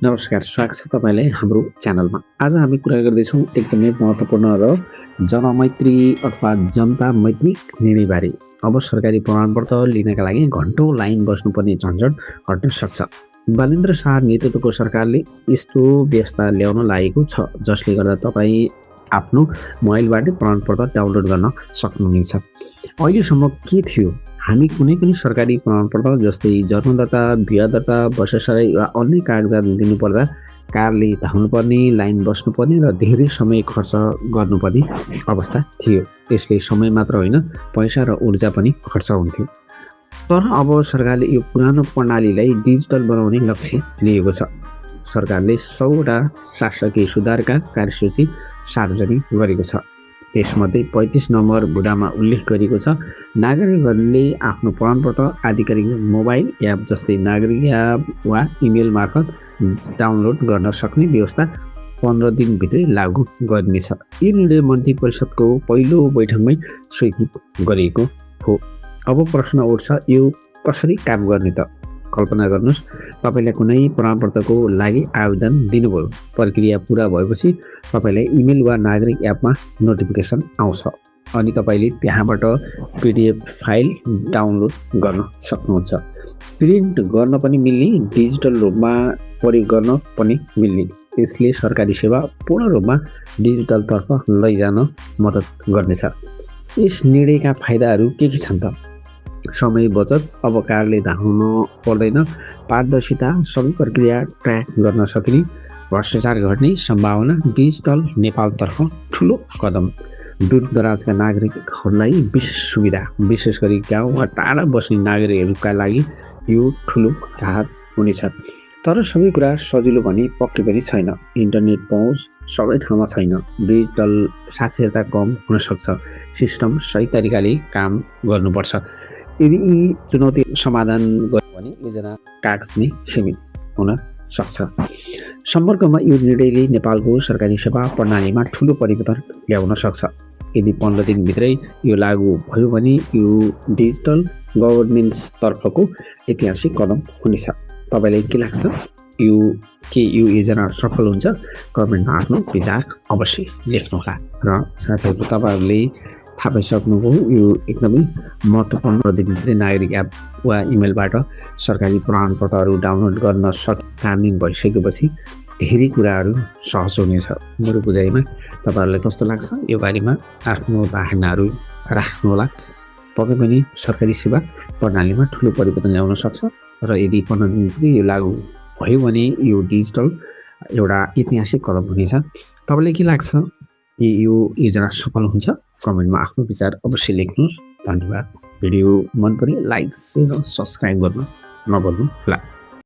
नमस्कार, स्वागत छ तपाईँलाई हाम्रो च्यानलमा। आज हामी कुरा गर्दैछौँ एकदमै महत्त्वपूर्ण र जनमैत्री अथवा जनता मैत्रिक निर्णयबारे। अब सरकारी प्रमाणपत्र लिनका लागि घन्टौँ लाइन बस्नुपर्ने झन्झट हट्न सक्छ। बालेन्द्र शाह नेतृत्वको सरकारले यस्तो व्यवस्था ल्याउन लागेको छ जसले गर्दा तपाईँ आफ्नो मोबाइलबाटै प्रमाणपत्र डाउनलोड गर्न सक्नुहुनेछ। अहिलेसम्म के थियो? हामी कुनै पनि सरकारी प्रमाणपत्र जस्तै जन्म दर्ता, बिहा दर्ता, बसाइसराई वा अन्य कागजात दिनुपर्दा कारले धाउनुपर्ने, लाइन बस्नुपर्ने र धेरै समय खर्च गर्नुपर्ने अवस्था थियो। त्यसले समय मात्र होइन, पैसा र ऊर्जा पनि खर्च हुन्थ्यो। तर अब सरकारले यो पुरानो प्रणालीलाई डिजिटल बनाउने लक्ष्य लिएको छ। सरकारले 100वटा शासकीय सुधारका कार्यसूची सार्वजनिक गरेको छ। त्यसमध्ये 35 नम्बर बुँदामा उल्लेख गरिएको छ, नागरिकहरूले आफ्नो प्रमाणपत्र आधिकारिक मोबाइल एप जस्तै नागरिक एप वा इमेल मार्फत डाउनलोड गर्न सक्ने व्यवस्था 15 दिनभित्रै लागू गरिनेछ। यो निर्णय मन्त्री परिषदको पहिलो बैठकमै स्वीकृत गरिएको हो। अब प्रश्न उठ्छ, यो कसरी काम गर्ने त? कल्पना गर्नुहोस्, तपाईँलाई कुनै प्रमाणपत्रको लागि आवेदन दिनुभयो। प्रक्रिया पुरा भएपछि तपाईँलाई इमेल वा नागरिक एपमा नोटिफिकेसन आउँछ अनि तपाईँले त्यहाँबाट PDF फाइल डाउनलोड गर्न सक्नुहुन्छ। प्रिन्ट गर्न पनि मिल्ने, डिजिटल रूपमा प्रयोग गर्न पनि मिल्ने। यसले सरकारी सेवा पूर्ण रूपमा डिजिटलतर्फ लैजान मद्दत गर्नेछ। यस निर्णयका फाइदाहरू के छन् त? समय बचत, अब कारले धाउन पर्दैन, पारदर्शिता, सबै प्रक्रिया ट्र्याक गर्न सकिने, भ्रष्टाचार घट्ने सम्भावना, डिजिटल नेपालतर्फ ठुलो कदम। दूरदराजका नागरिकहरूलाई विशेष सुविधा, विशेष गरी गाउँ वा टाढा बस्ने नागरिकहरूका लागि यो ठुलो राहत हुनेछ। तर सबै कुरा सजिलो भने पक्कै पनि छैन। इन्टरनेट पहुँच सबै ठाउँमा छैन, डिजिटल साक्षरता कम हुन सक्छ, सिस्टम सही तरिकाले काम गर्नुपर्छ। यदि यी चुनौती समाधान गर्यो भने योजना कागजमै सीमित हुन सक्छ। सम्पर्कमा यो निर्णयले नेपालको सरकारी सेवा प्रणालीमा ठुलो परिवर्तन ल्याउन सक्छ। यदि 15 दिनभित्रै यो लागू भयो भने यो डिजिटल गभर्नेन्सतर्फको ऐतिहासिक कदम हुनेछ। तपाईँलाई के लाग्छ? यो योजना सफल हुन्छ? कमेन्टमा आफ्नो विचार अवश्य लेख्नुहोला। र साथीहरू, तपाईँहरूले थाहा पाइसक्नुभयो, यो एकदमै महत्त्वपूर्ण दिनभित्रै नागरिक एप वा इमेलबाट सरकारी प्रमाणपत्रहरू डाउनलोड गर्न कार्यान्वयन भइसकेपछि धेरै कुराहरू सहज हुनेछ। मेरो बुझाइमा तपाईँहरूलाई कस्तो लाग्छ? यो बारेमा आफ्नो धारणाहरू राख्नुहोला। पक्कै पनि सरकारी सेवा प्रणालीमा ठुलो परिवर्तन ल्याउन सक्छ र यदि 15 दिनभित्रै यो लागू भयो भने यो डिजिटल एउटा ऐतिहासिक कदम हुनेछ। तपाईँलाई के लाग्छ? यो योजना सफल हुन्छ? कमेन्टमा आफ्नो विचार अवश्य लेख्नुहोस्। धन्यवाद। भिडियो मन परे लाइक, सेयर र सब्सक्राइब गर्न नभुल्नुहोला।